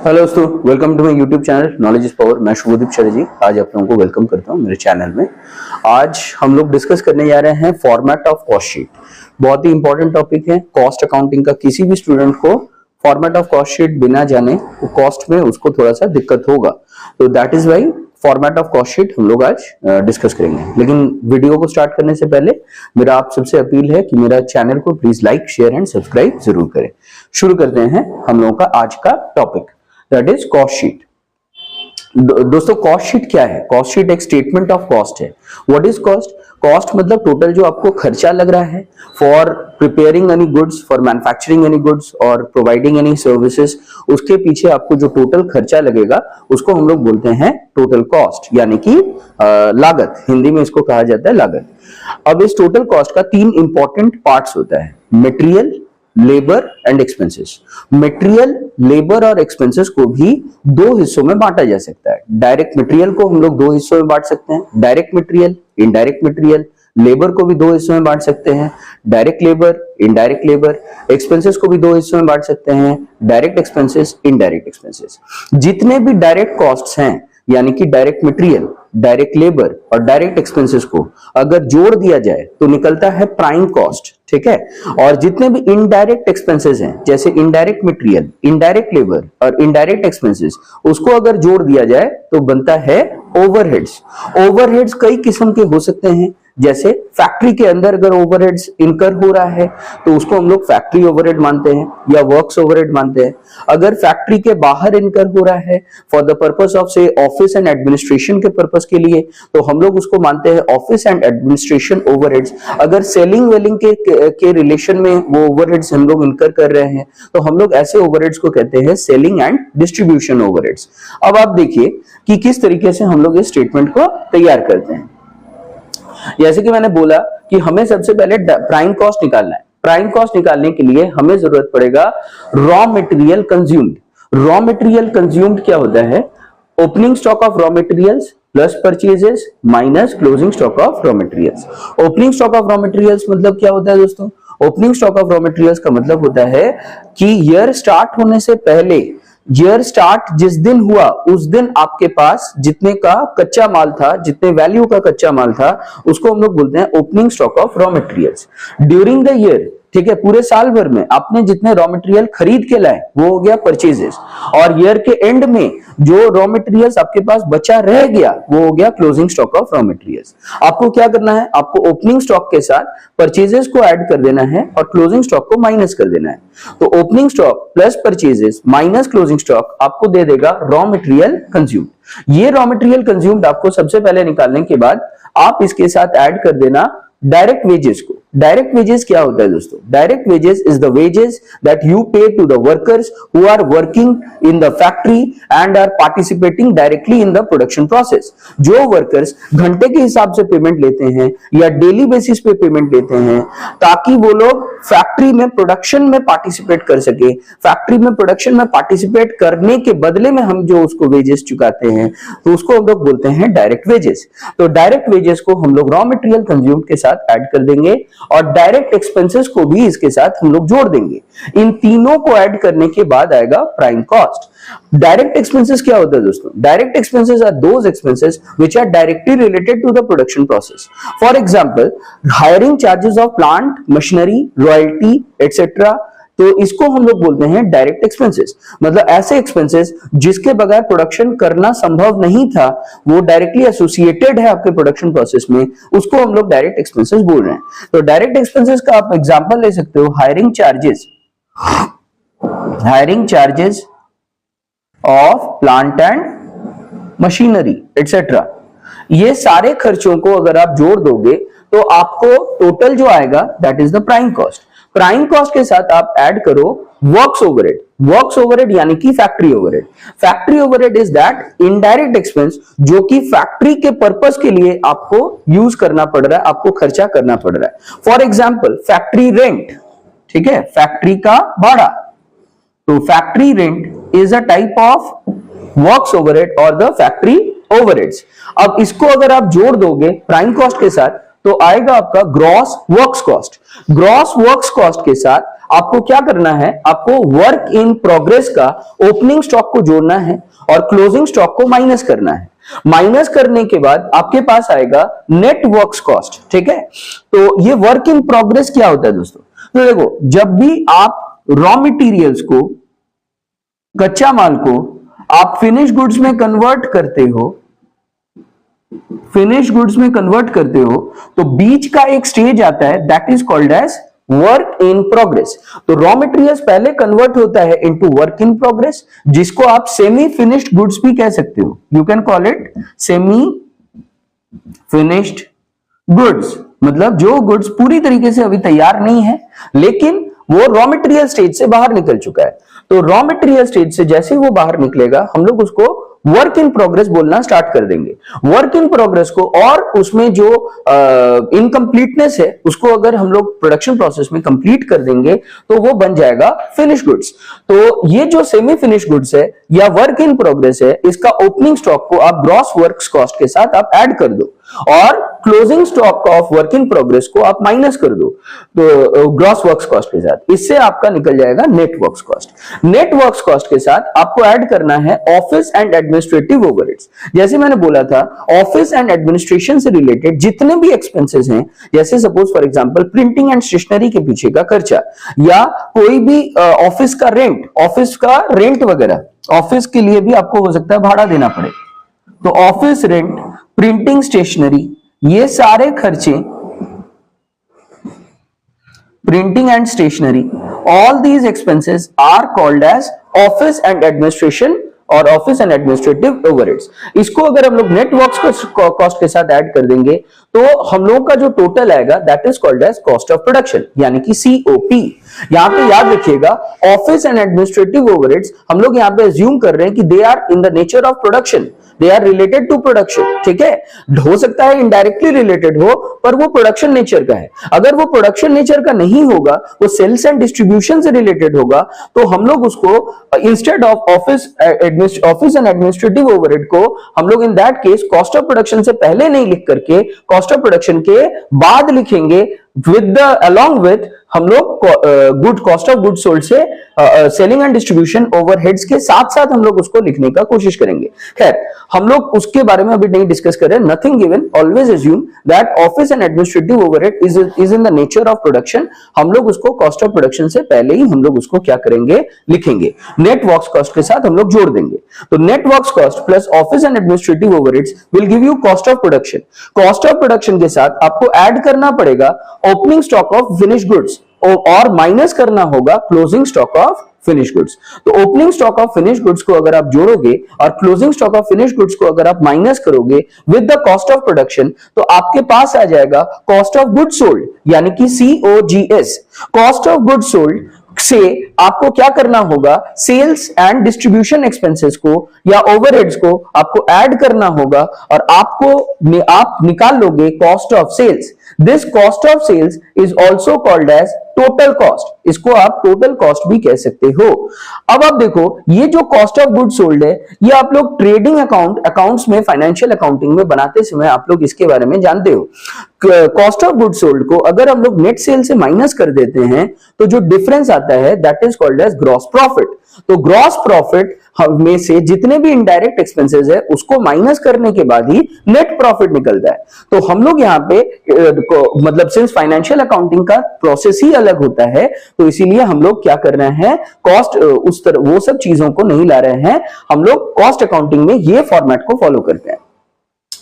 Hello दोस्तों, welcome to my YouTube channel knowledge is power. मैं शुभदीप चटर्जी आज आप लोगों को वेलकम करता हूं मेरे चैनल में। आज हम लोग डिस्कस करने जा रहे हैं फॉर्मेट ऑफ कॉस्ट शीट। बहुत ही इंपॉर्टेंट टॉपिक है कॉस्ट अकाउंटिंग का। किसी भी स्टूडेंट को फॉर्मेट ऑफ कॉस्ट शीट बिना जाने वो कॉस्ट में उसको थोड़ा सा दिक्कत होगा, तो that is why format of cost sheet हम लोग आज डिस्कस करेंगे। लेकिन वीडियो को स्टार्ट करने से पहले मेरा आप सबसे अपील है कि मेरा चैनल को please like, share and subscribe जरूर करें। शुरू करते हैं हम लोगों का आज का topic, that is cost sheet. दोस्तों, कॉस्ट शीट क्या है? कॉस्ट शीट एक स्टेटमेंट ऑफ कॉस्ट है। What is cost? कॉस्ट मतलब टोटल जो आपको खर्चा लग रहा है for preparing any goods, for manufacturing any goods और प्रोवाइडिंग एनी सर्विसेज, उसके पीछे आपको जो टोटल खर्चा लगेगा उसको हम लोग बोलते हैं टोटल कॉस्ट, यानी कि लागत। हिंदी में इसको कहा जाता है लागत। अब इस टोटल कॉस्ट का तीन इंपॉर्टेंट पार्ट्स होता है, material, labour and expenses. Material, labour और एक्सपेंसेस को भी दो हिस्सों में बांटा जा सकता है। डायरेक्ट मटेरियल को हम लोग दो हिस्सों में बांट सकते हैं, direct material, indirect material. Labour को भी दो हिस्सों में बांट सकते हैं, direct labour, indirect labour. Expenses को भी दो हिस्सों में बांट सकते हैं, डायरेक्ट एक्सपेंसेस, इनडायरेक्ट एक्सपेंसेस। जितने भी डायरेक्ट कॉस्ट्स हैं, यानी कि डायरेक्ट मटेरियल, डायरेक्ट लेबर और डायरेक्ट एक्सपेंसेस को अगर जोड़ दिया जाए तो निकलता है प्राइम कॉस्ट, ठीक है। और जितने भी इनडायरेक्ट एक्सपेंसेस हैं, जैसे इनडायरेक्ट मटेरियल, इनडायरेक्ट लेबर और इनडायरेक्ट एक्सपेंसेस, उसको अगर जोड़ दिया जाए तो बनता है ओवरहेड्स। ओवरहेड्स कई किस्म के हो सकते हैं, जैसे फैक्ट्री के अंदर अगर ओवरहेड्स इनकर हो रहा है तो उसको हम लोग फैक्ट्री ओवरहेड मानते हैं या वर्क्स ओवरहेड मानते हैं। अगर फैक्ट्री के बाहर इनकर हो रहा है फॉर द पर्पस ऑफ से ऑफिस एंड एडमिनिस्ट्रेशन के पर्पस के लिए, तो हम लोग उसको मानते हैं ऑफिस एंड एडमिनिस्ट्रेशन ओवरहेड्स। अगर सेलिंग वेलिंग के रिलेशन में वो ओवरहेड्स हम लोग इनकर कर रहे हैं तो हम लोग ऐसे ओवरहेड्स को कहते हैं सेलिंग एंड डिस्ट्रीब्यूशन ओवरहेड्स। अब आप देखिए कि किस तरीके से हम लोग इस स्टेटमेंट को तैयार करते हैं। जैसे कि मैंने बोला कि हमें सबसे पहले प्राइम कॉस्ट निकालना है। प्राइम कॉस्ट निकालने के लिए हमें जरूरत पड़ेगा raw material consumed. Raw material consumed क्या होता है? Opening stock of raw materials plus purchases minus closing stock of raw materials. Opening stock of raw materials मतलब क्या होता है दोस्तों? Opening stock of raw materials का मतलब होता है कि ईयर स्टार्ट होने से पहले, ईयर स्टार्ट जिस दिन हुआ उस दिन आपके पास जितने का कच्चा माल था, जितने वैल्यू का कच्चा माल था, उसको हम लोग बोलते हैं opening stock of raw materials. During the year, ठीक है, पूरे साल भर में आपने जितने रॉ मटेरियल खरीद के लाए वो हो गया परचेजेस। और ईयर के एंड में जो रॉ मटेरियल्स आपके पास बचा रह गया वो हो गया closing stock of raw materials. आपको क्या करना है? आपको ओपनिंग स्टॉक के साथ परचेजेस को ऐड कर देना है और क्लोजिंग स्टॉक को माइनस कर देना है। तो opening stock plus purchases minus closing stock आपको दे देगा रॉ मटेरियल कंज्यूम्ड। ये रॉ मटेरियल कंज्यूम्ड आपको सबसे पहले निकालने के बाद आप इसके साथ ऐड कर देना डायरेक्ट वेजेस को। डायरेक्ट वेजेस क्या होता है दोस्तों? Direct wages is the wages that you pay to the workers who are working in the factory and are participating directly in the production process. जो वर्कर्स घंटे के हिसाब से पेमेंट लेते हैं या डेली बेसिस पे पेमेंट लेते हैं ताकि वो लोग फैक्ट्री में प्रोडक्शन में पार्टिसिपेट कर सके। फैक्ट्री में प्रोडक्शन में पार्टिसिपेट करने के बदले में हम जो उसको वेजेस चुकाते हैं तो उसको हम लोग बोलते हैं डायरेक्ट वेजेस। तो डायरेक्ट वेजेस को हम लोग रॉ मटेरियल कंज्यूम्ड के साथ ऐड कर देंगे और डायरेक्ट एक्सपेंसेस को भी इसके साथ हम लोग जोड़ देंगे। इन तीनों को ऐड करने के बाद आएगा प्राइम कॉस्ट। डायरेक्ट एक्सपेंसेस क्या होता है दोस्तों? Direct expenses are those expenses which are directly related to the production process. For example, hiring charges of plant, machinery, royalty etcetera, तो इसको हम लोग बोलते हैं डायरेक्ट एक्सपेंसेस। मतलब ऐसे एक्सपेंसेस जिसके बगैर प्रोडक्शन करना संभव नहीं था, वो डायरेक्टली एसोसिएटेड है आपके प्रोडक्शन प्रोसेस में, उसको हम लोग डायरेक्ट एक्सपेंसेस बोल रहे हैं। तो डायरेक्ट एक्सपेंसेस का आप एग्जांपल ले सकते हो, hiring charges of plant and machinery etcetera. ये सारे खर्चों को अगर आप जोड़ दोगे तो आपको टोटल जो आएगा that is the prime cost. Prime cost के साथ आप ऐड करो वर्क्स ओवरहेड। वर्क्स ओवरहेड यानी कि factory overhead. Factory overhead is that indirect expense जो कि फैक्ट्री के पर्पस के लिए आपको यूज करना पड़ रहा है, आपको खर्चा करना पड़ रहा है। फॉर एग्जांपल, फैक्ट्री रेंट, ठीक है, फैक्ट्री का भाड़ा। तो factory rent is a type of works overhead और द फैक्ट्री ओवरहेड्स। अब इसको अगर आप जोड़ दोगे प्राइम कॉस्ट के साथ तो आएगा आपका gross works cost. Gross works cost के साथ आपको क्या करना है, आपको वर्क इन प्रोग्रेस का ओपनिंग स्टॉक को जोड़ना है और क्लोजिंग स्टॉक को माइनस करना है। माइनस करने के बाद आपके पास आएगा नेट वर्क्स कॉस्ट। ठीक है, तो ये वर्क इन प्रोग्रेस क्या होता है दोस्तों? तो देखो, जब भी आप रॉ मटेरियल्स को, कच्चा माल को आप फिनिश गुड्स में कन्वर्ट करते हो, फिनिश गुड्स में कन्वर्ट करते हो, तो बीच का एक स्टेज आता है that is called as work in progress. तो रॉ मटेरियल्स पहले कन्वर्ट होता है इनटू वर्क इन प्रोग्रेस, जिसको आप सेमी फिनिश्ड गुड्स भी कह सकते हो। You can call it semi finished goods, मतलब जो गुड्स पूरी तरीके से अभी तैयार नहीं है लेकिन वो रॉ मटेरियल स्टेज से बाहर निकल चुका है। तो रॉ मटेरियल स्टेज से जैसे ही वो बाहर निकलेगा, हम लोग उसको वर्क इन प्रोग्रेस बोलना स्टार्ट कर देंगे। वर्क इन प्रोग्रेस को और उसमें जो इनकम्प्लीटनेस है उसको अगर हम लोग प्रोडक्शन प्रोसेस में कंप्लीट कर देंगे तो वो बन जाएगा फिनिश गुड्स। तो ये जो सेमी फिनिश गुड्स है या वर्क इन प्रोग्रेस है, इसका ओपनिंग स्टॉक को आप ग्रॉस वर्क्स कॉस्ट के साथ आप ऐड कर दो और closing stock of work in progress को आप माइनस कर दो तो ग्रॉस वर्क्स कॉस्ट के साथ। इससे आपका निकल जाएगा net works cost. Net works cost के साथ आपको ऐड करना है ऑफिस एंड एडमिनिस्ट्रेटिव ओवरहेड्स। जैसे मैंने बोला था, ऑफिस एंड एडमिनिस्ट्रेशन से रिलेटेड जितने भी एक्सपेंसेस हैं, जैसे suppose for example printing and stationery के पीछे का खर्चा या कोई भी ऑफिस का रेंट वगैरह, ऑफिस के लिए भी आपको हो सकता है भाड़ा देना पड़े, तो ऑफिस रेंट, प्रिंटिंग स्टेशनरी, ये सारे खर्चे, printing and stationery, all these expenses are called as office and administration और ऑफिस एंड एडमिनिस्ट्रेटिव ओवरहेड्स। इसको अगर हम लोग नेट वर्क्स कॉस्ट के साथ ऐड कर देंगे तो हम लोगों का जो टोटल आएगा that is called as cost of production, यानी कि COP। यहां पे याद रखिएगा, ऑफिस एंड एडमिनिस्ट्रेटिव ओवरहेड्स हम लोग यहां पे अज्यूम कर रहे हैं कि they are in the nature of production, they are related to production. ठीक है, हो सकता है इनडायरेक्टली रिलेटेड हो पर वो प्रोडक्शन नेचर का है। अगर वो प्रोडक्शन नेचर का नहीं होगा, वो सेल्स एंड डिस्ट्रीब्यूशन से रिलेटेड होगा, तो हम लोग उसको instead of office and administrative overhead को हम लोग in that case cost of production से पहले नहीं लिख करके कॉस्ट ऑफ प्रोडक्शन के बाद लिखेंगे along with हम लोग good cost of good sold से सेलिंग एंड डिस्ट्रीब्यूशन ओवरहेड्स के साथ साथ हम लोग उसको लिखने का कोशिश करेंगे। खैर, हम लोग उसके बारे में अभी नहीं डिस्कस कर रहे हैं। Nothing given, always assume that office and administrative overhead is in the nature of production. हम लोग उसको कॉस्ट ऑफ प्रोडक्शन से पहले ही हम लोग उसको क्या करेंगे, लिखेंगे, नेट वर्क्स कॉस्ट के साथ हम लोग जोड़ देंगे। तो net works cost plus office and administrative overheads will give you cost of production. Cost of production के साथ आपको ऐड करना पड़ेगा opening stock of finish goods और माइनस करना होगा closing stock of finish goods. तो opening stock of finish goods को अगर आप जोड़ोगे और closing stock of finish goods को अगर आप माइनस करोगे with the cost of production, तो आपके पास आ जाएगा कॉस्ट ऑफ गुड्स सोल्ड, यानी कि COGS। Cost of goods sold से आपको क्या करना होगा, सेल्स एंड डिस्ट्रीब्यूशन एक्सपेंसेस को या ओवरहेड्स को आपको ऐड करना होगा और आप निकाल लोगे cost of sales. This cost of sales is also called as total cost. इसको आप टोटल कॉस्ट भी कह सकते हो। अब आप देखो, ये जो कॉस्ट ऑफ गुड्स सोल्ड है, ये आप लोग ट्रेडिंग अकाउंट्स में, फाइनेंशियल अकाउंटिंग में बनाते समय आप लोग इसके बारे में जानते हो। कॉस्ट ऑफ गुड्स सोल्ड को अगर हम लोग नेट सेल से माइनस कर देते हैं तो जो डिफरेंस आता है that is called as gross profit. तो ग्रॉस प्रॉफिट में से जितने भी इनडायरेक्ट एक्सपेंसेस है उसको माइनस करने के बाद ही नेट प्रॉफिट निकलता है। तो हम लोग यहाँ पे मतलब सिंस फाइनेंशियल अकाउंटिंग का प्रोसेस ही अलग होता है, तो इसीलिए हम लोग क्या कर रहे हैं, कॉस्ट उस तरह वो सब चीजों को नहीं ला रहे हैं। हम लोग कॉस्ट अकाउंटिंग में ये फॉर्मेट को फॉलो करते हैं।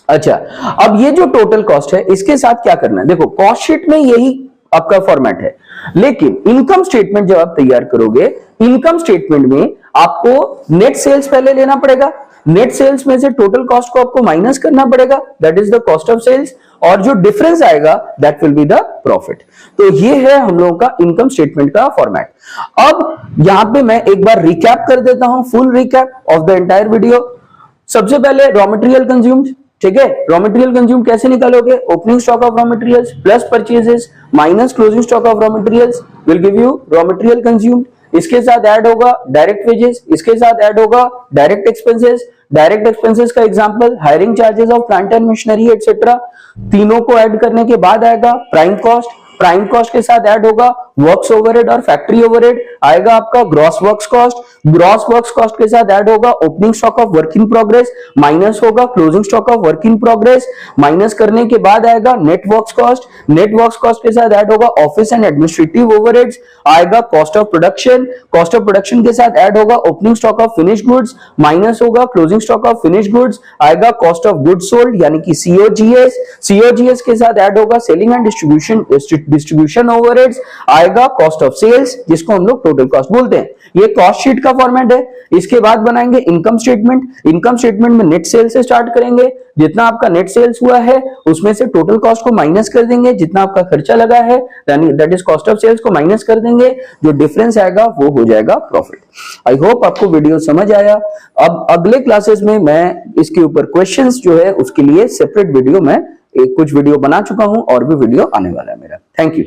अच्छा, अब ये जो टोटल कॉस्ट है इसके साथ क्या करना है, देखो कॉस्ट शीट में यही आपका फॉर्मेट है, लेकिन इनकम स्टेटमेंट जब आप तैयार करोगे, इनकम स्टेटमेंट में आपको नेट सेल्स पहले लेना पड़ेगा। नेट सेल्स में से टोटल कॉस्ट को आपको माइनस करना पड़ेगा, that is the cost of sales, और जो डिफरेंस आएगा that will be the profit. तो ये है हम लोगों का इनकम स्टेटमेंट का फॉर्मेट। अब यहां पे मैं एक बार रिकैप कर देता हूं, full recap of the entire video. सबसे पहले रॉ मटेरियल कंज्यूम्ड, ठीक है, रॉ मटेरियल कंज्यूम कैसे निकालोगे, opening stock of raw materials plus purchases minus closing stock of raw materials will give you raw material consumed. इसके साथ add होगा direct wages, इसके साथ ऐड होगा डायरेक्ट एक्सपेंसेस। डायरेक्ट एक्सपेंसेस का example hiring charges of plant and machinery etcetera. तीनों को add करने के बाद आएगा प्राइम कॉस्ट। प्राइम कॉस्ट के साथ ऐड होगा वर्क्स ओवरहेड और फैक्ट्री ओवरहेड, आएगा आपका gross works cost, gross works cost के साथ ऐड होगा opening stock of work in progress, minus होगा closing stock of work in progress, minus करने के बाद आएगा net works cost, net works cost के साथ ऐड होगा ऑफिस एंड एडमिनिस्ट्रेटिव ओवरहेड्स, आएगा cost of production, cost of production के साथ ऐड होगा opening stock of finish goods, minus होगा closing stock of finish goods, आएगा कॉस्ट ऑफ गुड्स सोल्ड यानी कि सीओजीएस, सीओजीएस के साथ ऐड होगा सेलिंग एंड डिस्ट्रीब्यूशन ओवरहेड्स, आएगा कॉस्ट ऑफ सेल्स जिसको हम लोग टोटल कॉस्ट बोलते हैं। ये कॉस्ट शीट का फॉर्मेट है। इसके बाद बनाएंगे इनकम स्टेटमेंट, इनकम स्टेटमेंट में नेट सेल्स से स्टार्ट करेंगे, जितना आपका नेट सेल्स हुआ है उसमें से टोटल कॉस्ट को माइनस कर देंगे, जितना आपका खर्चा लगा है that is cost of sales को माइनस कर देंगे, जो डिफरेंस आएगा वो हो जाएगा प्रॉफिट। आई होप आपको वीडियो समझ आया। अब अगले क्लासेस में मैं इसके ऊपर क्वेश्चंस जो है उसके लिए सेपरेट वीडियो मैं कुछ वीडियो बना चुका हूं और भी वीडियो आने वाला है मेरा। Thank you.